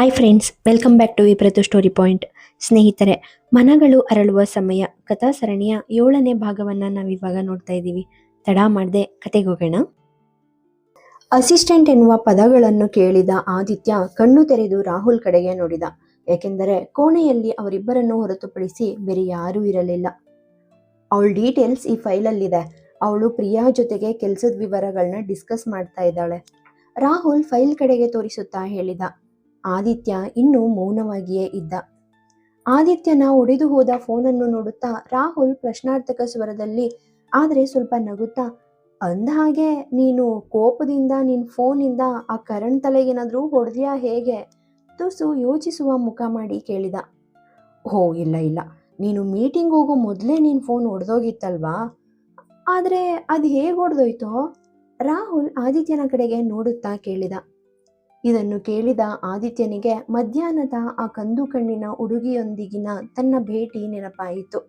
Hi friends, welcome back to ವಿಪ್ರತು story point. ಸ್ನೇಹಿತರೆ, ಮನಗಳು ಅರಳುವ ಸಮಯ ಕಥಾ ಸರಣಿಯ 7ನೇ ಭಾಗವನ್ನು ನಾವಿವಾಗ ನೋಡ್ತಾ ಇದ್ದೀವಿ. ತಡ ಮಾಡದೆ ಕತೆಗೋಗೋಣ. ಅಸಿಸ್ಟೆಂಟ್ ಎನ್ನುವ ಪದಗಳನ್ನು ಕೇಳಿದ ಆದಿತ್ಯ ಕಣ್ಣು ತೆರೆದು ರಾಹುಲ್ ಕಡೆಗೆ ನೋಡಿದ. ಏಕೆಂದರೆ ಕೋಣೆಯಲ್ಲಿ ಅವರಿಬ್ಬರನ್ನು ಹೊರತುಪಡಿಸಿ ಬೇರೆ ಯಾರೂ ಇರಲಿಲ್ಲ. ಅವಳ ಡೀಟೇಲ್ಸ್ ಈ ಫೈಲಲ್ಲಿದೆ. ಅವಳು ಪ್ರಿಯಾ ಜೊತೆಗೆ ಕೆಲಸದ ವಿವರಗಳನ್ನ ಡಿಸ್ಕಸ್ ಮಾಡ್ತಾ ಇದ್ದಾಳೆ. ರಾಹುಲ್ ಫೈಲ್ ಕಡೆಗೆ ತೋರಿಸುತ್ತಾ ಹೇಳಿದ. ಆದಿತ್ಯ ಇನ್ನೂ ಮೌನವಾಗಿಯೇ ಇದ್ದ. ಆದಿತ್ಯನ ಒಡೆದು ಹೋದ ಫೋನನ್ನು ನೋಡುತ್ತಾ ರಾಹುಲ್ ಪ್ರಶ್ನಾರ್ಥಕ ಸ್ವರದಲ್ಲಿ ಆದರೆ ಸ್ವಲ್ಪ ನಗುತ್ತಾ, ಅಂದಹಾಗೆ ನೀನು ಕೋಪದಿಂದ ನಿನ್ನ ಫೋನಿಂದ ಆ ಕರಣ್ ತಲೆಗೇನಾದ್ರೂ ಹೊಡೆದ್ಯಾ ಹೇಗೆ? ತುಸು ಯೋಚಿಸುವ ಮುಖ ಮಾಡಿ ಕೇಳಿದ. ಓ ಇಲ್ಲ ಇಲ್ಲ, ನೀನು ಮೀಟಿಂಗ್ ಹೋಗೋ ಮೊದಲೇ ನಿನ್ನ ಫೋನ್ ಒಡೆದೋಗಿತ್ತಲ್ವಾ? ಆದರೆ ಅದು ಹೇಗೆ ಹೊಡೆದೋಯ್ತೋ? ರಾಹುಲ್ ಆದಿತ್ಯನ ಕಡೆಗೆ ನೋಡುತ್ತಾ ಕೇಳಿದ. ಇದನ್ನು ಕೇಳಿದ ಆದಿತ್ಯನಿಗೆ ಮಧ್ಯಾಹ್ನದ ಆ ಕಂದು ಕಣ್ಣಿನ ಹುಡುಗಿಯೊಂದಿಗಿನ ತನ್ನ ಭೇಟಿ ನೆನಪಾಯಿತು.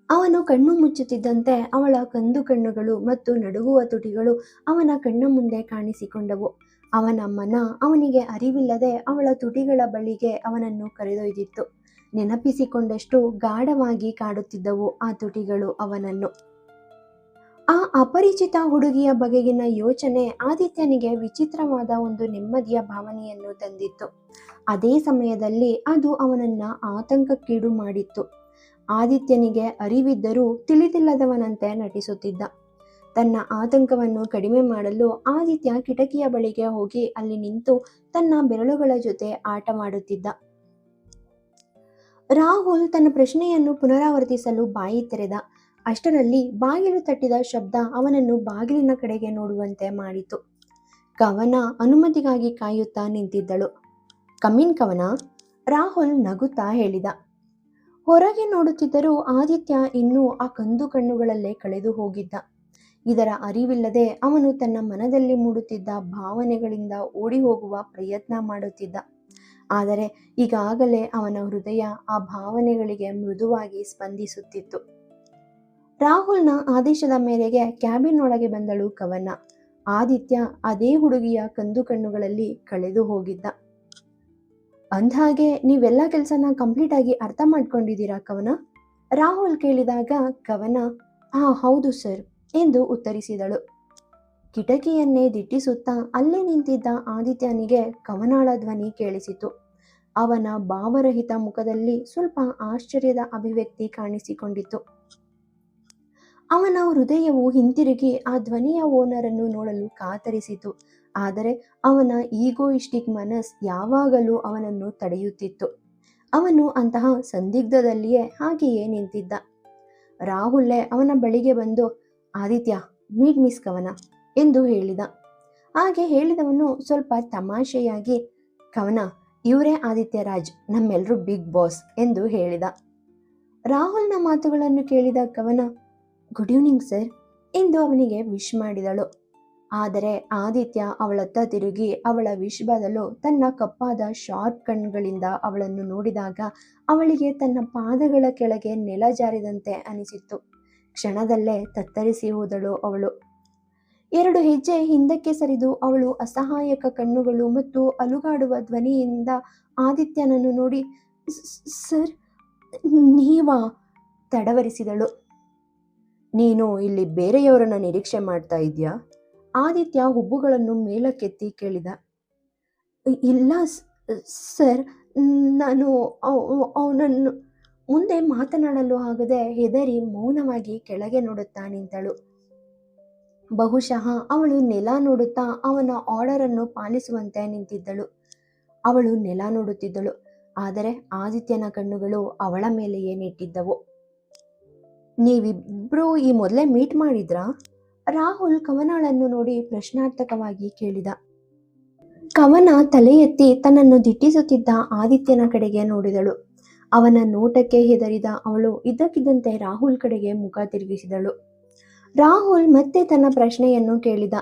ಅವನು ಕಣ್ಣು ಮುಚ್ಚುತ್ತಿದ್ದಂತೆ ಅವಳ ಕಂದು ಕಣ್ಣುಗಳು ಮತ್ತು ನಡುಗುವ ತುಟಿಗಳು ಅವನ ಕಣ್ಣ ಮುಂದೆ ಕಾಣಿಸಿಕೊಂಡವು. ಅವನ ಮನ ಅವನಿಗೆ ಅರಿವಿಲ್ಲದೆ ಅವಳ ತುಟಿಗಳ ಬಳಿಗೆ ಅವನನ್ನು ಕರೆದೊಯ್ದಿತ್ತು. ನೆನಪಿಸಿಕೊಂಡಷ್ಟು ಗಾಢವಾಗಿ ಕಾಡುತ್ತಿದ್ದವು ಆ ತುಟಿಗಳು ಅವನನ್ನು. ಆ ಅಪರಿಚಿತ ಹುಡುಗಿಯ ಬಗೆಗಿನ ಯೋಚನೆ ಆದಿತ್ಯನಿಗೆ ವಿಚಿತ್ರವಾದ ಒಂದು ನೆಮ್ಮದಿಯ ಭಾವನೆಯನ್ನು ತಂದಿತ್ತು. ಅದೇ ಸಮಯದಲ್ಲಿ ಅದು ಅವನನ್ನ ಆತಂಕಕ್ಕೀಡು ಮಾಡಿತ್ತು. ಆದಿತ್ಯನಿಗೆ ಅರಿವಿದ್ದರೂ ತಿಳಿದಿಲ್ಲದವನಂತೆ ನಟಿಸುತ್ತಿದ್ದ. ತನ್ನ ಆತಂಕವನ್ನು ಕಡಿಮೆ ಮಾಡಲು ಆದಿತ್ಯ ಕಿಟಕಿಯ ಬಳಿಗೆ ಹೋಗಿ ಅಲ್ಲಿ ನಿಂತು ತನ್ನ ಬೆರಳುಗಳ ಜೊತೆ ಆಟವಾಡುತ್ತಿದ್ದ. ರಾಹುಲ್ ತನ್ನ ಪ್ರಶ್ನೆಯನ್ನು ಪುನರಾವರ್ತಿಸಲು ಬಾಯಿ ತೆರೆದ. ಅಷ್ಟರಲ್ಲಿ ಬಾಗಿಲು ತಟ್ಟಿದ ಶಬ್ದ ಅವನನ್ನು ಬಾಗಿಲಿನ ಕಡೆಗೆ ನೋಡುವಂತೆ ಮಾಡಿತು. ಕವನ ಅನುಮತಿಗಾಗಿ ಕಾಯುತ್ತಾ ನಿಂತಿದ್ದಳು. ಕಮಿನ್ ಕವನ, ರಾಹುಲ್ ನಗುತ್ತಾ ಹೇಳಿದ. ಹೊರಗೆ ನೋಡುತ್ತಿದ್ದರೂ ಆದಿತ್ಯ ಇನ್ನೂ ಆ ಕಂದು ಕಣ್ಣುಗಳಲ್ಲೇ ಕಳೆದು ಹೋಗಿದ್ದ. ಇದರ ಅರಿವಿಲ್ಲದೆ ಅವನು ತನ್ನ ಮನದಲ್ಲಿ ಮೂಡುತ್ತಿದ್ದ ಭಾವನೆಗಳಿಂದ ಓಡಿ ಹೋಗುವ ಪ್ರಯತ್ನ ಮಾಡುತ್ತಿದ್ದ. ಆದರೆ ಈಗಾಗಲೇ ಅವನ ಹೃದಯ ಆ ಭಾವನೆಗಳಿಗೆ ಮೃದುವಾಗಿ ಸ್ಪಂದಿಸುತ್ತಿತ್ತು. ರಾಹುಲ್ನ ಆದೇಶದ ಮೇರೆಗೆ ಕ್ಯಾಬಿನ್ ಒಳಗೆ ಬಂದಳು ಕವನ. ಆದಿತ್ಯ ಅದೇ ಹುಡುಗಿಯ ಕಂದು ಕಣ್ಣುಗಳಲ್ಲಿ ಕಳೆದು ಹೋಗಿದ್ದ. ಅಂದ್ಹಾಗೆ ನೀವೆಲ್ಲ ಕೆಲಸನ ಕಂಪ್ಲೀಟ್ ಆಗಿ ಅರ್ಥ ಮಾಡ್ಕೊಂಡಿದ್ದೀರಾ ಕವನ? ರಾಹುಲ್ ಕೇಳಿದಾಗ ಕವನ ಹೌದು ಸರ್ ಎಂದು ಉತ್ತರಿಸಿದಳು. ಕಿಟಕಿಯನ್ನೇ ದಿಟ್ಟಿಸುತ್ತಾ ಅಲ್ಲೇ ನಿಂತಿದ್ದ ಆದಿತ್ಯನಿಗೆ ಕವನಾಳ ಧ್ವನಿ ಕೇಳಿಸಿತು. ಅವನ ಭಾವರಹಿತ ಮುಖದಲ್ಲಿ ಸ್ವಲ್ಪ ಆಶ್ಚರ್ಯದ ಅಭಿವ್ಯಕ್ತಿ ಕಾಣಿಸಿಕೊಂಡಿತು. ಅವನ ಹೃದಯವು ಹಿಂತಿರುಗಿ ಆ ಧ್ವನಿಯ ಓನರನ್ನು ನೋಡಲು ಕಾತರಿಸಿತು. ಆದರೆ ಅವನ ಈಗೋಯಿಸ್ಟಿಕ್ ಮನಸ್ ಯಾವಾಗಲೂ ಅವನನ್ನು ತಡೆಯುತ್ತಿತ್ತು. ಅವನು ಅಂತಹ ಸಂದಿಗ್ಧದಲ್ಲಿಯೇ ಹಾಗೆಯೇ ನಿಂತಿದ್ದ. ರಾಹುಲ್ಲೇ ಅವನ ಬಳಿಗೆ ಬಂದು, ಆದಿತ್ಯ, ಮೀಟ್ ಮಿಸ್ ಕವನ ಎಂದು ಹೇಳಿದ. ಹಾಗೆ ಹೇಳಿದವನು ಸ್ವಲ್ಪ ತಮಾಷೆಯಾಗಿ, ಕವನ, ಇವರೇ ಆದಿತ್ಯ ರಾಜ್, ನಮ್ಮೆಲ್ಲರೂ ಬಿಗ್ ಬಾಸ್ ಎಂದು ಹೇಳಿದ. ರಾಹುಲ್ನ ಮಾತುಗಳನ್ನು ಕೇಳಿದ ಕವನ, ಗುಡ್ ಈವ್ನಿಂಗ್ ಸರ್ ಎಂದು ಅವನಿಗೆ ವಿಶ್ ಮಾಡಿದಳು. ಆದರೆ ಆದಿತ್ಯ ಅವಳತ್ತ ತಿರುಗಿ ಅವಳ ವಿಶ್ ಬದಲು ತನ್ನ ಕಪ್ಪಾದ ಶಾರ್ಪ್ ಕಣ್ಗಳಿಂದ ಅವಳನ್ನು ನೋಡಿದಾಗ ಅವಳಿಗೆ ತನ್ನ ಪಾದಗಳ ಕೆಳಗೆ ನೆಲ ಜಾರಿದಂತೆ ಅನಿಸಿತ್ತು. ಕ್ಷಣದಲ್ಲೇ ತತ್ತರಿಸಿ ಹೋದಳು ಅವಳು. 2 ಹೆಜ್ಜೆ ಹಿಂದಕ್ಕೆ ಸರಿದು ಅವಳು ಅಸಹಾಯಕ ಕಣ್ಣುಗಳು ಮತ್ತು ಅಲುಗಾಡುವ ಧ್ವನಿಯಿಂದ ಆದಿತ್ಯನನ್ನು ನೋಡಿ, ಸರ್ ನೀವಾ? ತಡವರಿಸಿದಳು. ನೀನು ಇಲ್ಲಿ ಬೇರೆಯವರನ್ನ ನಿರೀಕ್ಷೆ ಮಾಡ್ತಾ ಇದೆಯಾ? ಆದಿತ್ಯ ಹುಬ್ಬುಗಳನ್ನು ಮೇಲಕ್ಕೆತ್ತಿ ಕೇಳಿದ. ಇಲ್ಲ ಸರ್, ನಾನು ಅವನನ್ನು. ಮುಂದೆ ಮಾತನಾಡಲು ಆಗದೆ ಹೆದರಿ ಮೌನವಾಗಿ ಕೆಳಗೆ ನೋಡುತ್ತಾ ನಿಂತಳು. ಬಹುಶಃ ಅವಳು ನೆಲ ನೋಡುತ್ತಾ ಅವನ ಆರ್ಡರನ್ನು ಪಾಲಿಸುವಂತೆ ನಿಂತಿದ್ದಳು. ಅವಳು ನೆಲ ನೋಡುತ್ತಿದ್ದಳು, ಆದರೆ ಆದಿತ್ಯನ ಕಣ್ಣುಗಳು ಅವಳ ಮೇಲೆಯೇ ನೆಟ್ಟಿದ್ದವು. ನೀವಿಬ್ರು ಈ ಮೊದಲೇ ಮೀಟ್ ಮಾಡಿದ್ರಾ? ರಾಹುಲ್ ಕವನಾಳನ್ನು ನೋಡಿ ಪ್ರಶ್ನಾರ್ಥಕವಾಗಿ ಕೇಳಿದ. ಕವನ ತಲೆ ಎತ್ತಿ ತನ್ನನ್ನು ದಿಟ್ಟಿಸುತ್ತಿದ್ದ ಆದಿತ್ಯನ ಕಡೆಗೆ ನೋಡಿದಳು. ಅವನ ನೋಟಕ್ಕೆ ಹೆದರಿದ ಅವಳು ಇದ್ದಕ್ಕಿದ್ದಂತೆ ರಾಹುಲ್ ಕಡೆಗೆ ಮುಖ ತಿರುಗಿಸಿದಳು. ರಾಹುಲ್ ಮತ್ತೆ ತನ್ನ ಪ್ರಶ್ನೆಯನ್ನು ಕೇಳಿದ.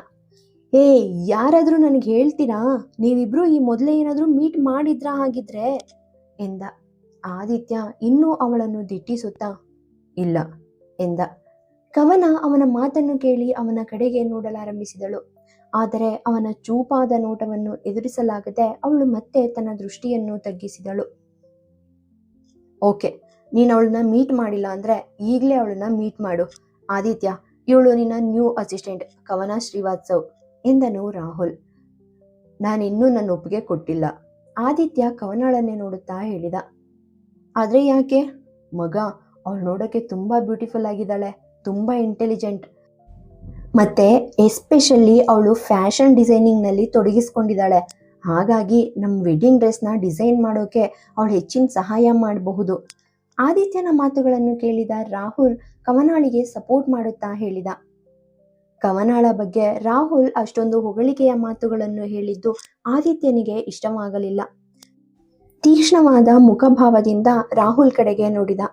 ಯಾರಾದ್ರೂ ನನಗೆ ಹೇಳ್ತೀರಾ? ನೀವಿಬ್ರು ಈ ಮೊದಲೇ ಏನಾದ್ರೂ ಮೀಟ್ ಮಾಡಿದ್ರಾ ಹಾಗಿದ್ರೆ ಎಂದ. ಆದಿತ್ಯ ಇನ್ನೂ ಅವಳನ್ನು ದಿಟ್ಟಿಸುತ್ತಾ ಇಲ್ಲ ಎಂದ. ಕವನ ಅವನ ಮಾತನ್ನು ಕೇಳಿ ಅವನ ಕಡೆಗೆ ನೋಡಲಾರಂಭಿಸಿದಳು. ಆದರೆ ಅವನ ಚೂಪಾದ ನೋಟವನ್ನು ಎದುರಿಸಲಾಗದೆ ಅವಳು ಮತ್ತೆ ತನ್ನ ದೃಷ್ಟಿಯನ್ನು ತಗ್ಗಿಸಿದಳು. ಓಕೆ, ನೀನು ಅವಳನ್ನ ಮೀಟ್ ಮಾಡಿಲ್ಲ ಅಂದ್ರೆ ಈಗಲೇ ಅವಳನ್ನ ಮೀಟ್ ಮಾಡು. ಆದಿತ್ಯ, ಇವಳು ನಿನ್ನ ನ್ಯೂ ಅಸಿಸ್ಟೆಂಟ್ ಕವನ ಶ್ರೀವಾತ್ಸವ್ ಎಂದನು ರಾಹುಲ್. ನಾನಿನ್ನೂ ನನ್ನ ಒಪ್ಪಿಗೆ ಕೊಟ್ಟಿಲ್ಲ, ಆದಿತ್ಯ ಕವನಾಳನ್ನೇ ನೋಡುತ್ತಾ ಹೇಳಿದ. ಆದ್ರೆ ಯಾಕೆ? ಮಗ, ಅವಳು ನೋಡೋಕೆ ತುಂಬಾ ಬ್ಯೂಟಿಫುಲ್ ಆಗಿದ್ದಾಳೆ, ತುಂಬಾ ಇಂಟೆಲಿಜೆಂಟ್, ಮತ್ತೆ ಎಸ್ಪೆಷಲಿ ಅವಳು ಫ್ಯಾಷನ್ ಡಿಸೈನಿಂಗ್ನಲ್ಲಿ ತೊಡಗಿಸ್ಕೊಂಡಿದ್ದಾಳೆ. ಹಾಗಾಗಿ ನಮ್ಮ ವೆಡ್ಡಿಂಗ್ ಡ್ರೆಸ್ನ ಡಿಸೈನ್ ಮಾಡೋಕೆ ಅವಳು ಹೆಚ್ಚಿನ ಸಹಾಯ ಮಾಡಬಹುದು. ಆದಿತ್ಯನ ಮಾತುಗಳನ್ನು ಕೇಳಿದ ರಾಹುಲ್ ಕವನಾಳಿಗೆ ಸಪೋರ್ಟ್ ಮಾಡುತ್ತಾ ಹೇಳಿದ. ಕವನಾಳ ಬಗ್ಗೆ ರಾಹುಲ್ ಅಷ್ಟೊಂದು ಹೊಗಳಿಕೆಯ ಮಾತುಗಳನ್ನು ಹೇಳಿದ್ದು ಆದಿತ್ಯನಿಗೆ ಇಷ್ಟವಾಗಲಿಲ್ಲ. ತೀಕ್ಷ್ಣವಾದ ಮುಖಭಾವದಿಂದ ರಾಹುಲ್ ಕಡೆಗೆ ನೋಡಿದ.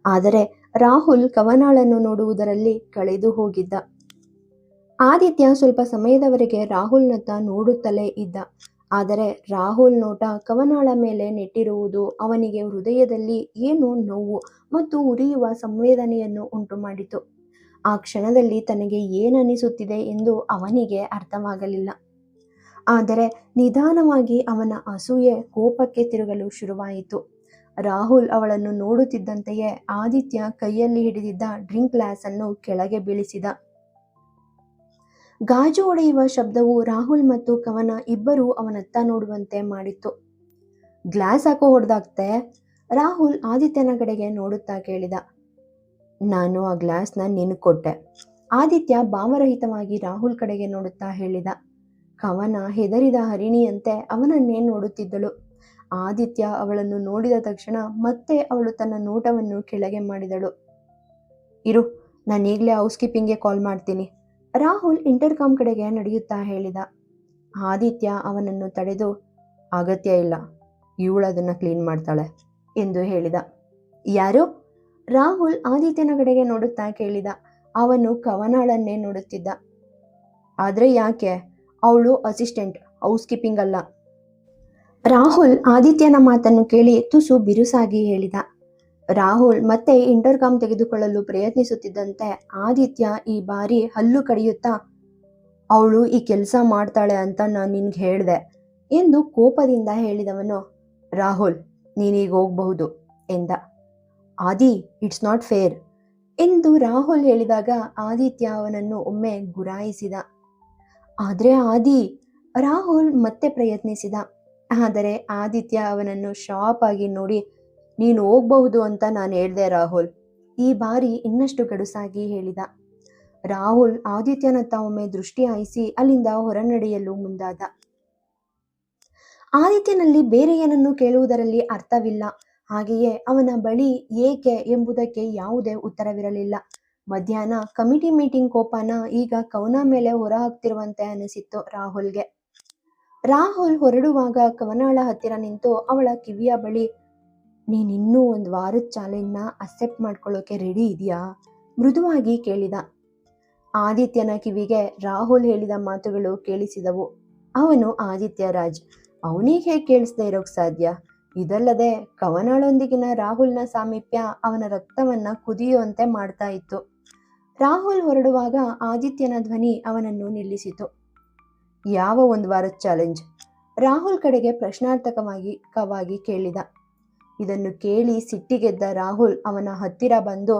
ಆದರೆ ರಾಹುಲ್ ಕವನಾಳನ್ನು ನೋಡುವುದರಲ್ಲಿ ಕಳೆದು ಹೋಗಿದ್ದ. ಆದಿತ್ಯ ಸ್ವಲ್ಪ ಸಮಯದವರೆಗೆ ರಾಹುಲ್ನತ್ತ ನೋಡುತ್ತಲೇ ಇದ್ದ. ಆದರೆ ರಾಹುಲ್ ನೋಟ ಕವನಾಳ ಮೇಲೆ ನೆಟ್ಟಿರುವುದು ಅವನಿಗೆ ಹೃದಯದಲ್ಲಿ ಏನೋ ನೋವು ಮತ್ತು ಉರಿಯುವ ಸಂವೇದನೆಯನ್ನು ಉಂಟು ಮಾಡಿತು. ಆ ಕ್ಷಣದಲ್ಲಿ ತನಗೆ ಏನನಿಸುತ್ತಿದೆ ಎಂದು ಅವನಿಗೆ ಅರ್ಥವಾಗಲಿಲ್ಲ. ಆದರೆ ನಿಧಾನವಾಗಿ ಅವನ ಅಸೂಯೆ ಕೋಪಕ್ಕೆ ತಿರುಗಲು ಶುರುವಾಯಿತು. ರಾಹುಲ್ ಅವಳನ್ನು ನೋಡುತ್ತಿದ್ದಂತೆಯೇ ಆದಿತ್ಯ ಕೈಯಲ್ಲಿ ಹಿಡಿದಿದ್ದ ಡ್ರಿಂಕ್ ಗ್ಲಾಸನ್ನು ಕೆಳಗೆ ಬೀಳಿಸಿದ. ಗಾಜು ಒಡೆಯುವ ಶಬ್ದವು ರಾಹುಲ್ ಮತ್ತು ಕವನ ಇಬ್ಬರೂ ಅವನತ್ತ ನೋಡುವಂತೆ ಮಾಡಿತ್ತು. ಗ್ಲಾಸ್ ಹಾಕೋ ಹೊಡೆದಾಗ್ತೆ? ರಾಹುಲ್ ಆದಿತ್ಯನ ಕಡೆಗೆ ನೋಡುತ್ತಾ ಕೇಳಿದ. ನಾನು ಆ ಗ್ಲಾಸ್ನ ನಿನಗೆ ಕೊಟ್ಟೆ, ಆದಿತ್ಯ ಭಾವರಹಿತವಾಗಿ ರಾಹುಲ್ ಕಡೆಗೆ ನೋಡುತ್ತಾ ಹೇಳಿದ. ಕವನ ಹೆದರಿದ ಹರಿಣಿಯಂತೆ ಅವನನ್ನೇ ನೋಡುತ್ತಿದ್ದಳು. ಆದಿತ್ಯ ಅವಳನ್ನು ನೋಡಿದ ತಕ್ಷಣ ಮತ್ತೆ ಅವಳು ತನ್ನ ನೋಟವನ್ನು ಕೆಳಗೆ ಮಾಡಿದಳು. ಇರು, ನಾನು ಈಗಲೇ ಹೌಸ್ ಕೀಪಿಂಗ್ಗೆ ಕಾಲ್ ಮಾಡ್ತೀನಿ, ರಾಹುಲ್ ಇಂಟರ್ಕಾಮ್ ಕಡೆಗೆ ನಡೆಯುತ್ತಾ ಹೇಳಿದ. ಆದಿತ್ಯ ಅವನನ್ನು ತಡೆದು, ಅಗತ್ಯ ಇಲ್ಲ, ಇವಳು ಅದನ್ನು ಕ್ಲೀನ್ ಮಾಡ್ತಾಳೆ ಎಂದು ಹೇಳಿದ. ಯಾರು? ರಾಹುಲ್ ಆದಿತ್ಯನ ಕಡೆಗೆ ನೋಡುತ್ತಾ ಕೇಳಿದ. ಅವನು ಕವನಾಳನ್ನೇ ನೋಡುತ್ತಿದ್ದ. ಆದರೆ ಯಾಕೆ? ಅವಳು ಅಸಿಸ್ಟೆಂಟ್, ಹೌಸ್ ಕೀಪಿಂಗ್ ಅಲ್ಲ. ರಾಹುಲ್ ಆದಿತ್ಯನ ಮಾತನ್ನು ಕೇಳಿ ತುಸು ಬಿರುಸಾಗಿ ಹೇಳಿದ. ರಾಹುಲ್ ಮತ್ತೆ ಇಂಟರ್ಕಾಮ್ ತೆಗೆದುಕೊಳ್ಳಲು ಪ್ರಯತ್ನಿಸುತ್ತಿದ್ದಂತೆ ಆದಿತ್ಯ ಈ ಬಾರಿ ಹಲ್ಲು ಕಡಿಯುತ್ತಾ, ಅವಳು ಈ ಕೆಲಸ ಮಾಡ್ತಾಳೆ ಅಂತ ನಾನು ನಿನ್ಗೆ ಹೇಳಿದೆ ಎಂದು ಕೋಪದಿಂದ ಹೇಳಿದವನು, ರಾಹುಲ್, ನೀನೀಗ ಹೋಗಬಹುದು ಎಂದ. ಆದಿ, ಇಟ್ಸ್ ನಾಟ್ ಫೇರ್ ಎಂದು ರಾಹುಲ್ ಹೇಳಿದಾಗ ಆದಿತ್ಯ ಅವನನ್ನು ಒಮ್ಮೆ ಗುರಾಯಿಸಿದ. ಆದರೆ ಆದಿ, ರಾಹುಲ್ ಮತ್ತೆ ಪ್ರಯತ್ನಿಸಿದ. ಆದರೆ ಆದಿತ್ಯ ಅವನನ್ನು ಶಾಪ್ ಆಗಿ ನೋಡಿ, ನೀನು ಹೋಗಬಹುದು ಅಂತ ನಾನು ಹೇಳ್ದೆ ರಾಹುಲ್, ಈ ಬಾರಿ ಇನ್ನಷ್ಟು ಗಡುಸಾಗಿ ಹೇಳಿದ. ರಾಹುಲ್ ಆದಿತ್ಯನತ್ತ ಒಮ್ಮೆ ದೃಷ್ಟಿ ಹಾಯಿಸಿ ಅಲ್ಲಿಂದ ಹೊರನಡೆಯಲು ಮುಂದಾದ. ಆದಿತ್ಯನಲ್ಲಿ ಬೇರೆ ಏನನ್ನು ಕೇಳುವುದರಲ್ಲಿ ಅರ್ಥವಿಲ್ಲ. ಹಾಗೆಯೇ ಅವನ ಬಳಿ ಏಕೆ ಎಂಬುದಕ್ಕೆ ಯಾವುದೇ ಉತ್ತರವಿರಲಿಲ್ಲ. ಮಧ್ಯಾಹ್ನ ಕಮಿಟಿ ಮೀಟಿಂಗ್ ಕೋಪನ ಈಗ ಕವನ ಮೇಲೆ ಹೊರ ಹಾಕ್ತಿರುವಂತೆ ಅನಿಸಿತ್ತು ರಾಹುಲ್ಗೆ. ರಾಹುಲ್ ಹೊರಡುವಾಗ ಕವನಾಳ ಹತ್ತಿರ ನಿಂತು ಅವಳ ಕಿವಿಯ ಬಳಿ, ನೀನಿನ್ನೂ ಒಂದು ವಾರದ ಚಾಲೆಂಜ್ನ ಅಕ್ಸೆಪ್ಟ್ ಮಾಡ್ಕೊಳ್ಳೋಕೆ ರೆಡಿ ಇದೆಯಾ ಮೃದುವಾಗಿ ಕೇಳಿದ. ಆದಿತ್ಯನ ಕಿವಿಗೆ ರಾಹುಲ್ ಹೇಳಿದ ಮಾತುಗಳು ಕೇಳಿಸಿದವು. ಅವನು ಆದಿತ್ಯ ರಾಜ್, ಅವನಿಗೆ ಹೇಗೆ ಕೇಳಿಸದೇ ಇರೋಕ್ ಸಾಧ್ಯ? ಇದಲ್ಲದೆ ಕವನಾಳೊಂದಿಗಿನ ರಾಹುಲ್ನ ಸಾಮೀಪ್ಯ ಅವನ ರಕ್ತವನ್ನ ಕುದಿಯುವಂತೆ ಮಾಡ್ತಾ ಇತ್ತು. ರಾಹುಲ್ ಹೊರಡುವಾಗ ಆದಿತ್ಯನ ಧ್ವನಿ ಅವನನ್ನು ನಿಲ್ಲಿಸಿತು. ಯಾವ ಒಂದು ವಾರದ ಚಾಲೆಂಜ್? ರಾಹುಲ್ ಕಡೆಗೆ ಪ್ರಶ್ನಾರ್ಥಕವಾಗಿ ಕೇಳಿದ. ಇದನ್ನು ಕೇಳಿ ಸಿಟ್ಟಿಗೆದ್ದ ರಾಹುಲ್ ಅವನ ಹತ್ತಿರ ಬಂದು,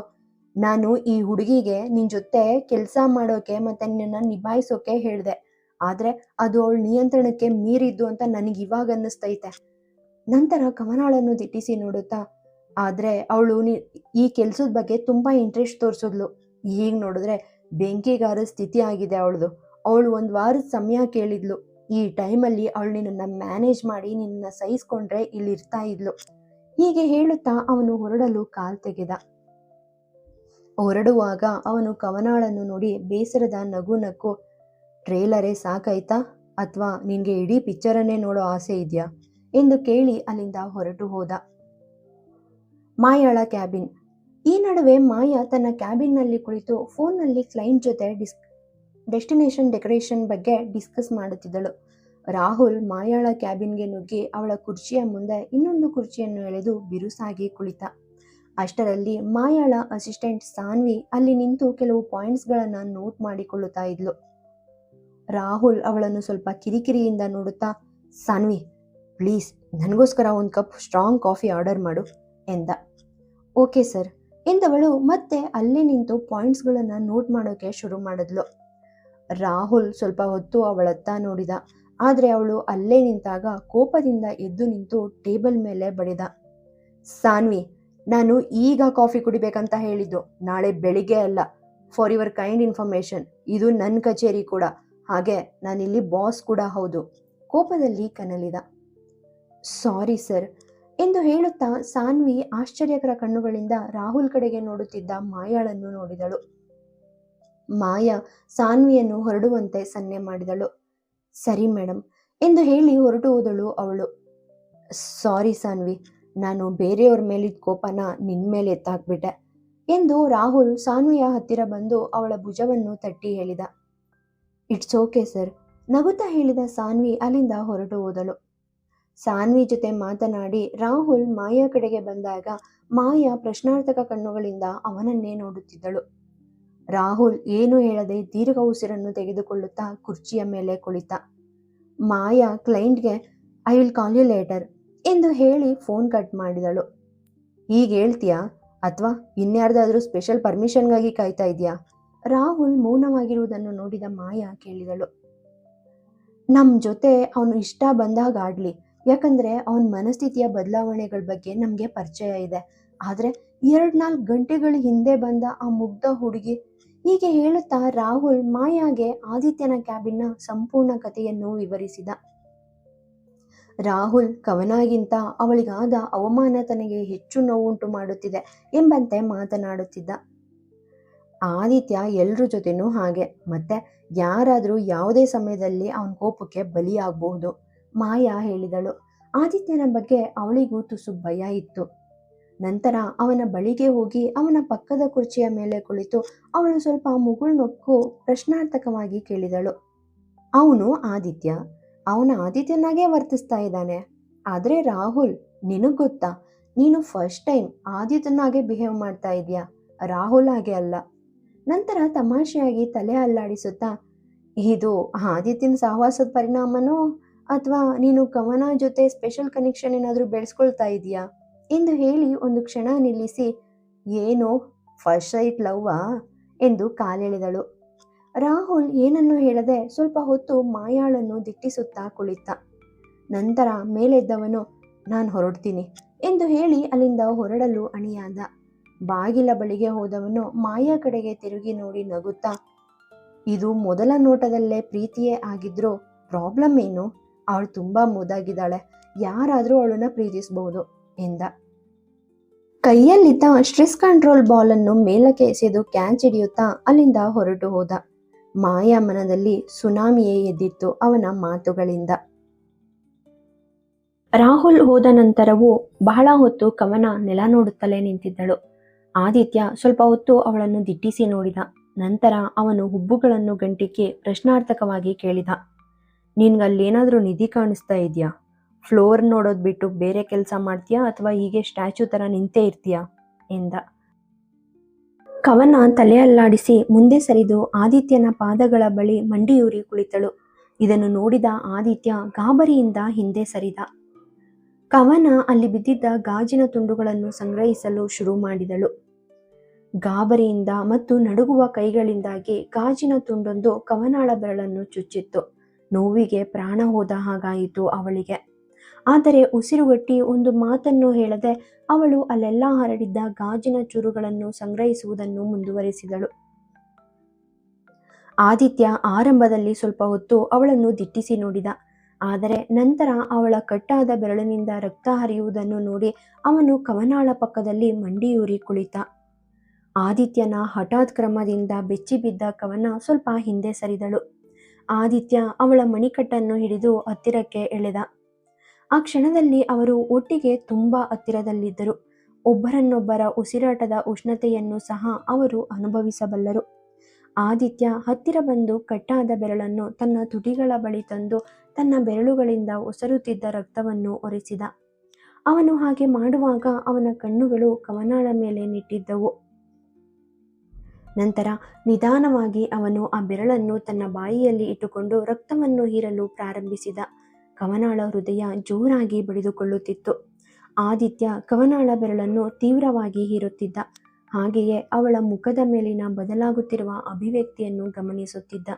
ನಾನು ಈ ಹುಡುಗಿಗೆ ನಿನ್ ಜೊತೆ ಕೆಲಸ ಮಾಡೋಕೆ ಮತ್ತೆ ನಿನ್ನ ನಿಭಾಯಿಸೋಕೆ ಹೇಳಿದೆ, ಆದ್ರೆ ಅದು ಅವಳ ನಿಯಂತ್ರಣಕ್ಕೆ ಮೀರಿದ್ದು ಅಂತ ನನಗೆ ಇವಾಗ ಅನ್ನಿಸ್ತೈತೆ. ನಂತರ ಕವನಾಳನ್ನು ದಿಟ್ಟಿಸಿ ನೋಡುತ್ತಾ, ಆದ್ರೆ ಅವಳು ಈ ಕೆಲ್ಸದ ಬಗ್ಗೆ ತುಂಬಾ ಇಂಟ್ರೆಸ್ಟ್ ತೋರಿಸಿದ್ಲು. ಈಗ ನೋಡಿದ್ರೆ ಬೆಂಕಿಗಾರ ಸ್ಥಿತಿ ಆಗಿದೆ ಅವಳದು. ಅವಳು ಒಂದು ವಾರದ ಸಮಯ ಕೇಳಿದ್ಲು. ಈ ಟೈಮಲ್ಲಿ ಅವಳು ನಿನ್ನನ್ನು ಮ್ಯಾನೇಜ್ ಮಾಡಿ ನಿನ್ನ ಸಹಿಸ್ಕೊಂಡ್ರೆ ಇಲ್ಲಿ ಇರ್ತಾ ಇದ್ಲು. ಹೀಗೆ ಹೇಳುತ್ತಾ ಅವನು ಹೊರಡಲು ಕಾಲ್ ತೆಗೆದ. ಹೊರಡುವಾಗ ಅವನು ಕವನಾಳನ್ನು ನೋಡಿ ಬೇಸರದ ನಗು ನಕ್ಕು, ಟ್ರೇಲರೇ ಸಾಕಾಯ್ತಾ ಅಥವಾ ನಿನ್ಗೆ ಇಡೀ ಪಿಕ್ಚರನ್ನೇ ನೋಡೋ ಆಸೆ ಇದೆಯಾ ಎಂದು ಕೇಳಿ ಅಲ್ಲಿಂದ ಹೊರಟು ಹೋದ. ಮಾಯಾಳ ಕ್ಯಾಬಿನ್. ಈ ನಡುವೆ ಮಾಯಾ ತನ್ನ ಕ್ಯಾಬಿನ್ನಲ್ಲಿ ಕುಳಿತು ಫೋನ್ನಲ್ಲಿ ಕ್ಲೈಂಟ್ ಜೊತೆ ಡೆಸ್ಟಿನೇಷನ್ ಡೆಕೋರೇಷನ್ ಬಗ್ಗೆ ಡಿಸ್ಕಸ್ ಮಾಡುತ್ತಿದ್ದಳು. ರಾಹುಲ್ ಮಾಯಾಳ ಕ್ಯಾಬಿನ್ಗೆ ನುಗ್ಗಿ ಅವಳ ಕುರ್ಚಿಯ ಮುಂದೆ ಇನ್ನೊಂದು ಕುರ್ಚಿಯನ್ನು ಎಳೆದು ಬಿರುಸಾಗಿ ಕುಳಿತ. ಅಷ್ಟರಲ್ಲಿ ಮಾಯಾಳ ಅಸಿಸ್ಟೆಂಟ್ ಸಾನ್ವಿ ಅಲ್ಲಿ ನಿಂತು ಕೆಲವು ಪಾಯಿಂಟ್ಸ್ಗಳನ್ನು ನೋಟ್ ಮಾಡಿಕೊಳ್ಳುತ್ತಾ ಇದ್ಲು. ರಾಹುಲ್ ಅವಳನ್ನು ಸ್ವಲ್ಪ ಕಿರಿಕಿರಿಯಿಂದ ನೋಡುತ್ತಾ, ಸಾನ್ವಿ ಪ್ಲೀಸ್ ನನಗೋಸ್ಕರ ಒಂದು ಕಪ್ ಸ್ಟ್ರಾಂಗ್ ಕಾಫಿ ಆರ್ಡರ್ ಮಾಡು ಎಂದ. ಓಕೆ ಸರ್ ಎಂದವಳು ಮತ್ತೆ ಅಲ್ಲೇ ನಿಂತು ಪಾಯಿಂಟ್ಸ್ಗಳನ್ನು ನೋಟ್ ಮಾಡೋಕೆ ಶುರು ಮಾಡಿದ್ಲು. ರಾಹುಲ್ ಸ್ವಲ್ಪ ಹೊತ್ತು ಅವಳತ್ತ ನೋಡಿದ. ಆದರೆ ಅವಳು ಅಲ್ಲೇ ನಿಂತಾಗ ಕೋಪದಿಂದ ಎದ್ದು ನಿಂತು ಟೇಬಲ್ ಮೇಲೆ ಬಡಿದ. ಸಾನ್ವಿ, ನಾನು ಈಗ ಕಾಫಿ ಕುಡಿಬೇಕಂತ ಹೇಳಿದ್ದು, ನಾಳೆ ಬೆಳಿಗ್ಗೆ ಅಲ್ಲ. ಫಾರ್ ಯುವರ್ ಕೈಂಡ್ ಇನ್ಫಾರ್ಮೇಶನ್, ಇದು ನನ್ನ ಕಚೇರಿ ಕೂಡ, ಹಾಗೆ ನಾನಿಲ್ಲಿ ಬಾಸ್ ಕೂಡ ಹೌದು, ಕೋಪದಲ್ಲಿ ಕನಲಿದ. ಸಾರಿ ಸರ್ ಎಂದು ಹೇಳುತ್ತಾ ಸಾನ್ವಿ ಆಶ್ಚರ್ಯಕರ ಕಣ್ಣುಗಳಿಂದ ರಾಹುಲ್ ಕಡೆಗೆ ನೋಡುತ್ತಿದ್ದ ಮಾಯಾಳನ್ನು ನೋಡಿದಳು. ಮಾಯಾ ಸಾನ್ವಿಯನ್ನು ಹೊರಡುವಂತೆ ಸನ್ನೆ ಮಾಡಿದಳು. ಸರಿ ಮೇಡಮ್ ಎಂದು ಹೇಳಿ ಹೊರಟು ಹೋದಳು ಅವಳು. ಸಾರಿ ಸಾನ್ವಿ, ನಾನು ಬೇರೆಯವ್ರ ಮೇಲಿದ್ದ ಕೋಪನ ನಿನ್ನ ಮೇಲೆ ಎತ್ತಾಕ್ಬಿಟ್ಟೆ ಎಂದು ರಾಹುಲ್ ಸಾನ್ವಿಯ ಹತ್ತಿರ ಬಂದು ಅವಳ ಭುಜವನ್ನು ತಟ್ಟಿ ಹೇಳಿದ. ಇಟ್ಸ್ ಓಕೆ ಸರ್ ನಗುತ್ತಾ ಹೇಳಿದ ಸಾನ್ವಿ ಅಲ್ಲಿಂದ ಹೊರಟು ಹೋದಳು. ಸಾನ್ವಿ ಜೊತೆ ಮಾತನಾಡಿ ರಾಹುಲ್ ಮಾಯಾ ಕಡೆಗೆ ಬಂದಾಗ ಮಾಯಾ ಪ್ರಶ್ನಾರ್ಥಕ ಕಣ್ಣುಗಳಿಂದ ಅವನನ್ನೇ ನೋಡುತ್ತಿದ್ದಳು. ರಾಹುಲ್ ಏನು ಹೇಳದೆ ದೀರ್ಘ ಉಸಿರನ್ನು ತೆಗೆದುಕೊಳ್ಳುತ್ತಾ ಕುರ್ಚಿಯ ಮೇಲೆ ಕುಳಿತ. ಮಾಯಾ ಕ್ಲೈಂಟ್ಗೆ I will call you later ಎಂದು ಹೇಳಿ ಫೋನ್ ಕಟ್ ಮಾಡಿದಳು. ಈಗ ಹೇಳ್ತೀಯಾ ಅಥವಾ ಇನ್ಯಾರ್ದಾದ್ರೂ ಸ್ಪೆಷಲ್ ಪರ್ಮಿಷನ್ಗಾಗಿ ಕಾಯ್ತಾ ಇದೆಯಾ? ರಾಹುಲ್ ಮೌನವಾಗಿರುವುದನ್ನು ನೋಡಿದ ಮಾಯಾ ಕೇಳಿದಳು. ನಮ್ಮ ಜೊತೆ ಅವನು ಇಷ್ಟ ಬಂದಾಗ ಆಡ್ಲಿ, ಯಾಕಂದ್ರೆ ಅವನ ಮನಸ್ಥಿತಿಯ ಬದಲಾವಣೆಗಳ ಬಗ್ಗೆ ನಮಗೆ ಪರಿಚಯ ಇದೆ. ಆದರೆ 2-4 ಗಂಟೆಗಳ ಹಿಂದೆ ಬಂದ ಆ ಮುಗ್ಧ ಹುಡುಗಿ, ಹೀಗೆ ಹೇಳುತ್ತಾ ರಾಹುಲ್ ಮಾಯಾಗೆ ಆದಿತ್ಯನ ಕ್ಯಾಬಿನ್ನ ಸಂಪೂರ್ಣ ಕಥೆಯನ್ನು ವಿವರಿಸಿದ. ರಾಹುಲ್ ಕವನಾಗಿಂತ ಅವಳಿಗಾದ ಅವಮಾನ ತನಗೆ ಹೆಚ್ಚು ನೋವುಂಟು ಮಾಡುತ್ತಿದೆ ಎಂಬಂತೆ ಮಾತನಾಡುತ್ತಿದ್ದ. ಆದಿತ್ಯ ಎಲ್ರ ಜೊತೆನೂ ಹಾಗೆ, ಮತ್ತೆ ಯಾರಾದರೂ ಯಾವುದೇ ಸಮಯದಲ್ಲಿ ಅವನ ಕೋಪಕ್ಕೆ ಬಲಿಯಾಗಬಹುದು, ಮಾಯಾ ಹೇಳಿದಳು. ಆದಿತ್ಯನ ಬಗ್ಗೆ ಅವಳಿಗೂ ತುಸು ಭಯ ಇತ್ತು. ನಂತರ ಅವನ ಬಳಿಗೆ ಹೋಗಿ ಅವನ ಪಕ್ಕದ ಕುರ್ಚಿಯ ಮೇಲೆ ಕುಳಿತು ಅವಳು ಸ್ವಲ್ಪ ಮುಗುಳ್ನೊಕ್ಕು ಪ್ರಶ್ನಾರ್ಥಕವಾಗಿ ಕೇಳಿದಳು. ಅವನು ಆದಿತ್ಯ, ಅವನ ಆದಿತ್ಯನಾಗೇ ವರ್ತಿಸ್ತಾ ಇದ್ದಾನೆ. ಆದರೆ ರಾಹುಲ್, ನಿನಗೆ ಗೊತ್ತಾ, ನೀನು ಫಸ್ಟ್ ಟೈಮ್ ಆದಿತ್ಯನಾಗೆ ಬಿಹೇವ್ ಮಾಡ್ತಾ ಇದೆಯಾ, ರಾಹುಲ್ ಹಾಗೆ ಅಲ್ಲ. ನಂತರ ತಮಾಷೆಯಾಗಿ ತಲೆ ಅಲ್ಲಾಡಿಸುತ್ತಾ, ಇದು ಆದಿತ್ಯನ ಸಹವಾಸದ ಪರಿಣಾಮನೋ ಅಥವಾ ನೀನು ಕವನ ಜೊತೆ ಸ್ಪೆಷಲ್ ಕನೆಕ್ಷನ್ ಏನಾದರೂ ಬೆಳೆಸ್ಕೊಳ್ತಾ ಇದೆಯಾ ಎಂದು ಹೇಳಿ ಒಂದು ಕ್ಷಣ ನಿಲ್ಲಿಸಿ, ಏನೋ ಫಸ್ಟ್ ಸೈಟ್ ಲವ್ವಾ ಎಂದು ಕಾಲೆಳೆದಳು. ರಾಹುಲ್ ಏನನ್ನೂ ಹೇಳದೆ ಸ್ವಲ್ಪ ಹೊತ್ತು ಮಾಯಾಳನ್ನು ದಿಟ್ಟಿಸುತ್ತಾ ಕುಳಿತ. ನಂತರ ಮೇಲೆದ್ದವನು, ನಾನು ಹೊರಡ್ತೀನಿ ಎಂದು ಹೇಳಿ ಅಲ್ಲಿಂದ ಹೊರಡಲು ಅಣಿಯಾದ. ಬಾಗಿಲ ಬಳಿಗೆ ಹೋದವನು ಮಾಯಾ ಕಡೆಗೆ ತಿರುಗಿ ನೋಡಿ ನಗುತ್ತಾ, ಇದು ಮೊದಲ ನೋಟದಲ್ಲೇ ಪ್ರೀತಿಯೇ ಆಗಿದ್ರೂ ಪ್ರಾಬ್ಲಮ್ ಏನು? ಅವಳು ತುಂಬಾ ಮುದ್ದಾಗಿದ್ದಾಳೆ, ಯಾರಾದರೂ ಅವಳನ್ನ ಪ್ರೀತಿಸಬಹುದು ಎಂದ. ಕೈಯಲ್ಲಿದ್ದ ಸ್ಟ್ರೆಸ್ ಕಂಟ್ರೋಲ್ ಬಾಲ್ ಅನ್ನು ಮೇಲಕ್ಕೆ ಎಸೆದು ಕ್ಯಾಚ್ ಹಿಡಿಯುತ್ತಾ ಅಲ್ಲಿಂದ ಹೊರಟು ಹೋದ. ಮಾಯಾ ಮನದಲ್ಲಿ ಸುನಾಮಿಯೇ ಎದ್ದಿತ್ತು ಅವನ ಮಾತುಗಳಿಂದ. ರಾಹುಲ್ ಹೋದ ನಂತರವೂ ಬಹಳ ಹೊತ್ತು ಕವನ ನೆಲ ನೋಡುತ್ತಲೇ ನಿಂತಿದ್ದಳು. ಆದಿತ್ಯ ಸ್ವಲ್ಪ ಹೊತ್ತು ಅವಳನ್ನು ದಿಟ್ಟಿಸಿ ನೋಡಿದ. ನಂತರ ಅವನು ಹುಬ್ಬುಗಳನ್ನು ಗಂಟಿಕ್ಕಿ ಪ್ರಶ್ನಾರ್ಥಕವಾಗಿ ಕೇಳಿದ, ನಿನ್ಗಲ್ಲೇನಾದರೂ ನಿಧಿ ಕಾಣಿಸ್ತಾ ಇದೆಯಾ? ಫ್ಲೋರ್ ನೋಡೋದು ಬಿಟ್ಟು ಬೇರೆ ಕೆಲಸ ಮಾಡ್ತೀಯಾ ಅಥವಾ ಹೀಗೆ ಸ್ಟ್ಯಾಚ್ಯೂ ಥರ ನಿಂತೇ ಇರ್ತೀಯಾ ಎಂದ. ಕವನ ತಲೆ ಅಲ್ಲಾಡಿಸಿ ಮುಂದೆ ಸರಿದು ಆದಿತ್ಯನ ಪಾದಗಳ ಬಳಿ ಮಂಡಿಯೂರಿ ಕುಳಿತಳು. ಇದನ್ನು ನೋಡಿದ ಆದಿತ್ಯ ಗಾಬರಿಯಿಂದ ಹಿಂದೆ ಸರಿದ. ಕವನ ಅಲ್ಲಿ ಬಿದ್ದಿದ್ದ ಗಾಜಿನ ತುಂಡುಗಳನ್ನು ಸಂಗ್ರಹಿಸಲು ಶುರು ಮಾಡಿದಳು. ಗಾಬರಿಯಿಂದ ಮತ್ತು ನಡುಗುವ ಕೈಗಳಿಂದಾಗಿ ಗಾಜಿನ ತುಂಡೊಂದು ಕವನಾಳ ಬೆರಳನ್ನು ಚುಚ್ಚಿತ್ತು. ನೋವಿಗೆ ಪ್ರಾಣ ಹೋದ ಹಾಗಾಯಿತು ಅವಳಿಗೆ. ಆದರೆ ಉಸಿರುಗಟ್ಟಿ ಒಂದು ಮಾತನ್ನು ಹೇಳದೆ ಅವಳು ಅಲ್ಲೆಲ್ಲ ಹರಡಿದ್ದ ಗಾಜಿನ ಚೂರುಗಳನ್ನು ಸಂಗ್ರಹಿಸುವುದನ್ನು ಮುಂದುವರಿಸಿದಳು. ಆದಿತ್ಯ ಆರಂಭದಲ್ಲಿ ಸ್ವಲ್ಪ ಹೊತ್ತು ಅವಳನ್ನು ದಿಟ್ಟಿಸಿ ನೋಡಿದ. ಆದರೆ ನಂತರ ಅವಳ ಕಟ್ಟಾದ ಬೆರಳಿನಿಂದ ರಕ್ತ ಹರಿಯುವುದನ್ನು ನೋಡಿ ಅವನು ಕವನಾಳ ಪಕ್ಕದಲ್ಲಿ ಮಂಡಿಯೂರಿ ಕುಳಿತ. ಆದಿತ್ಯನ ಹಠಾತ್ ಕ್ರಮದಿಂದ ಬೆಚ್ಚಿಬಿದ್ದ ಕವನ ಸ್ವಲ್ಪ ಹಿಂದೆ ಸರಿದಳು. ಆದಿತ್ಯ ಅವಳ ಮಣಿಕಟ್ಟನ್ನು ಹಿಡಿದು ಹತ್ತಿರಕ್ಕೆ ಎಳೆದ. ಆ ಕ್ಷಣದಲ್ಲಿ ಅವರು ಒಟ್ಟಿಗೆ ತುಂಬಾ ಹತ್ತಿರದಲ್ಲಿದ್ದರು. ಒಬ್ಬರನ್ನೊಬ್ಬರ ಉಸಿರಾಟದ ಉಷ್ಣತೆಯನ್ನು ಸಹ ಅವರು ಅನುಭವಿಸಬಲ್ಲರು. ಆದಿತ್ಯ ಹತ್ತಿರ ಬಂದು ಕಟ್ಟಾದ ಬೆರಳನ್ನು ತನ್ನ ತುಟಿಗಳ ಬಳಿ ತಂದು ತನ್ನ ಬೆರಳುಗಳಿಂದ ಒಸರುತ್ತಿದ್ದ ರಕ್ತವನ್ನು ಒರೆಸಿದ. ಅವನು ಹಾಗೆ ಮಾಡುವಾಗ ಅವನ ಕಣ್ಣುಗಳು ಕವನಾಳ ಮೇಲೆ ನಿಟ್ಟಿದ್ದವು. ನಂತರ ನಿಧಾನವಾಗಿ ಅವನು ಆ ಬೆರಳನ್ನು ತನ್ನ ಬಾಯಿಯಲ್ಲಿ ಇಟ್ಟುಕೊಂಡು ರಕ್ತವನ್ನು ಹೀರಲು ಪ್ರಾರಂಭಿಸಿದ. ಕವನಾಳ ಹೃದಯ ಜೋರಾಗಿ ಬಡಿದುಕೊಳ್ಳುತ್ತಿತ್ತು. ಆದಿತ್ಯ ಕವನಾಳ ಬೆರಳನ್ನು ತೀವ್ರವಾಗಿ ಹೀರುತ್ತಿದ್ದ. ಹಾಗೆಯೇ ಅವಳ ಮುಖದ ಮೇಲಿನ ಬದಲಾಗುತ್ತಿರುವ ಅಭಿವ್ಯಕ್ತಿಯನ್ನು ಗಮನಿಸುತ್ತಿದ್ದ.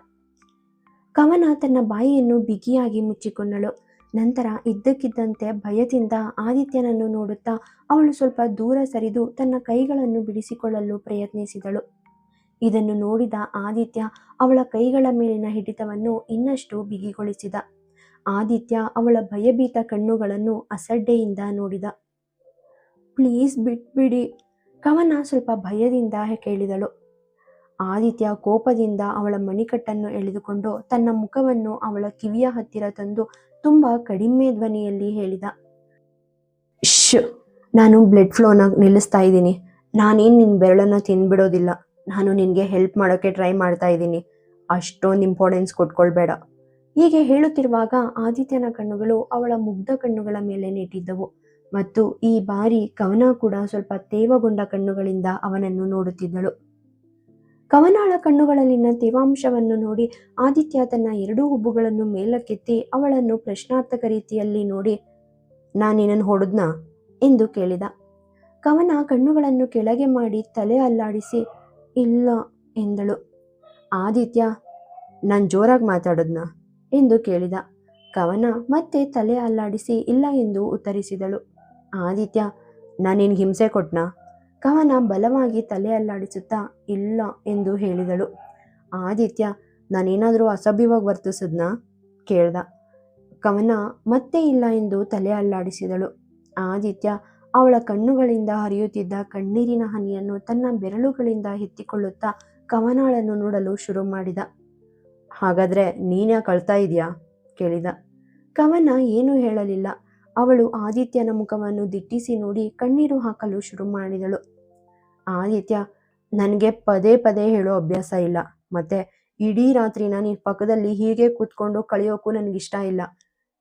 ಕವನ ತನ್ನ ಬಾಯಿಯನ್ನು ಬಿಗಿಯಾಗಿ ಮುಚ್ಚಿಕೊಂಡಳು. ನಂತರ ಇದ್ದಕ್ಕಿದ್ದಂತೆ ಭಯದಿಂದ ಆದಿತ್ಯನನ್ನು ನೋಡುತ್ತಾ ಅವಳು ಸ್ವಲ್ಪ ದೂರ ಸರಿದು ತನ್ನ ಕೈಗಳನ್ನು ಬಿಡಿಸಿಕೊಳ್ಳಲು ಪ್ರಯತ್ನಿಸಿದಳು. ಇದನ್ನು ನೋಡಿದ ಆದಿತ್ಯ ಅವಳ ಕೈಗಳ ಮೇಲಿನ ಹಿಡಿತವನ್ನು ಇನ್ನಷ್ಟು ಬಿಗಿಗೊಳಿಸಿದ. ಆದಿತ್ಯ ಅವಳ ಭಯಭೀತ ಕಣ್ಣುಗಳನ್ನು ಅಸಡ್ಡೆಯಿಂದ ನೋಡಿದ. ಪ್ಲೀಸ್ ಬಿಟ್ಬಿಡಿ, ಕವನ ಸ್ವಲ್ಪ ಭಯದಿಂದ ಕೇಳಿದಳು. ಆದಿತ್ಯ ಕೋಪದಿಂದ ಅವಳ ಮಣಿಕಟ್ಟನ್ನು ಎಳೆದುಕೊಂಡು ತನ್ನ ಮುಖವನ್ನು ಅವಳ ಕಿವಿಯ ಹತ್ತಿರ ತಂದು ತುಂಬ ಕಡಿಮೆ ಧ್ವನಿಯಲ್ಲಿ ಹೇಳಿದ. ಶ್, ನಾನು ಬ್ಲಡ್ ಫ್ಲೋನ ನಿಲ್ಲಿಸ್ತಾ ಇದ್ದೀನಿ. ನಾನೇನು ನಿನ್ನ ಬೆರಳನ್ನು ತಿಂದ್ಬಿಡೋದಿಲ್ಲ. ನಾನು ನಿನಗೆ ಹೆಲ್ಪ್ ಮಾಡೋಕ್ಕೆ ಟ್ರೈ ಮಾಡ್ತಾ ಇದ್ದೀನಿ. ಅಷ್ಟೊಂದು ಇಂಪಾರ್ಟೆನ್ಸ್ ಕೊಟ್ಕೊಳ್ಬೇಡ. ಹೀಗೆ ಹೇಳುತ್ತಿರುವಾಗ ಆದಿತ್ಯನ ಕಣ್ಣುಗಳು ಅವಳ ಮುಗ್ಧ ಕಣ್ಣುಗಳ ಮೇಲೆ ನೆಟ್ಟಿದ್ದವು ಮತ್ತು ಈ ಬಾರಿ ಕವನ ಕೂಡ ಸ್ವಲ್ಪ ತೇವಗೊಂಡ ಕಣ್ಣುಗಳಿಂದ ಅವನನ್ನು ನೋಡುತ್ತಿದ್ದಳು. ಕವನಾಳ ಕಣ್ಣುಗಳಲ್ಲಿನ ತೇವಾಂಶವನ್ನು ನೋಡಿ ಆದಿತ್ಯ ತನ್ನ ಎರಡೂ ಹುಬ್ಬುಗಳನ್ನು ಮೇಲಕ್ಕೆತ್ತಿ ಅವಳನ್ನು ಪ್ರಶ್ನಾರ್ಥಕ ರೀತಿಯಲ್ಲಿ ನೋಡಿ, ನಾನು ನಿನ್ನನ್ನು ಹೊಡೆದ್ನಾ ಎಂದು ಕೇಳಿದ. ಕವನ ಕಣ್ಣುಗಳನ್ನು ಕೆಳಗೆ ಮಾಡಿ ತಲೆ ಅಲ್ಲಾಡಿಸಿ ಇಲ್ಲ ಎಂದಳು. ಆದಿತ್ಯ, ನಾನು ಜೋರಾಗಿ ಮಾತಾಡೋದ್ನಾ ಎಂದು ಕೇಳಿದ. ಕವನ ಮತ್ತೆ ತಲೆ ಅಲ್ಲಾಡಿಸಿ ಇಲ್ಲ ಎಂದು ಉತ್ತರಿಸಿದಳು. ಆದಿತ್ಯ, ನಾನು ನಿನಗೆ ಹಿಂಸೆ ಕೊಟ್ನಾ? ಕವನ ಬಲವಾಗಿ ತಲೆ ಅಲ್ಲಾಡಿಸುತ್ತಾ ಇಲ್ಲ ಎಂದು ಹೇಳಿದಳು. ಆದಿತ್ಯ, ನಾನೇನಾದರೂ ಅಸಭ್ಯವಾಗಿ ವರ್ತಿಸಿದ್ನಾ ಕೇಳ್ದ. ಕವನ ಮತ್ತೆ ಇಲ್ಲ ಎಂದು ತಲೆ ಅಲ್ಲಾಡಿಸಿದಳು. ಆದಿತ್ಯ ಅವಳ ಕಣ್ಣುಗಳಿಂದ ಹರಿಯುತ್ತಿದ್ದ ಕಣ್ಣೀರಿನ ಹನಿಯನ್ನು ತನ್ನ ಬೆರಳುಗಳಿಂದ ಎತ್ತಿಕೊಳ್ಳುತ್ತಾ ಕವನಾಳನ್ನು ನೋಡಲು ಶುರು ಮಾಡಿದ. ಹಾಗಾದರೆ ನೀನ್ಯಾಕೆ ಅಳ್ತಾ ಇದೆಯಾ ಕೇಳಿದ. ಕವನ ಏನೂ ಹೇಳಲಿಲ್ಲ. ಅವಳು ಆದಿತ್ಯನ ಮುಖವನ್ನು ದಿಟ್ಟಿಸಿ ನೋಡಿ ಕಣ್ಣೀರು ಹಾಕಲು ಶುರು ಮಾಡಿದಳು. ಆದಿತ್ಯ, ನನಗೆ ಪದೇ ಪದೇ ಹೇಳೋ ಅಭ್ಯಾಸ ಇಲ್ಲ. ಮತ್ತೆ ಇಡೀ ರಾತ್ರಿನ ನಿನ್ನ ಪಕ್ಕದಲ್ಲಿ ಹೀಗೆ ಕೂತ್ಕೊಂಡು ಕಳೆಯೋಕ್ಕೂ ನನಗಿಷ್ಟ ಇಲ್ಲ.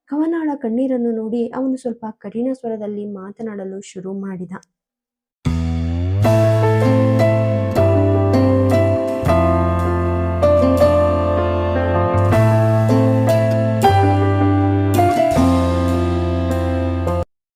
ಕವನಾಳ ಕಣ್ಣೀರನ್ನು ನೋಡಿ ಅವನು ಸ್ವಲ್ಪ ಕಠಿಣ ಸ್ವರದಲ್ಲಿ ಮಾತನಾಡಲು ಶುರು ಮಾಡಿದ.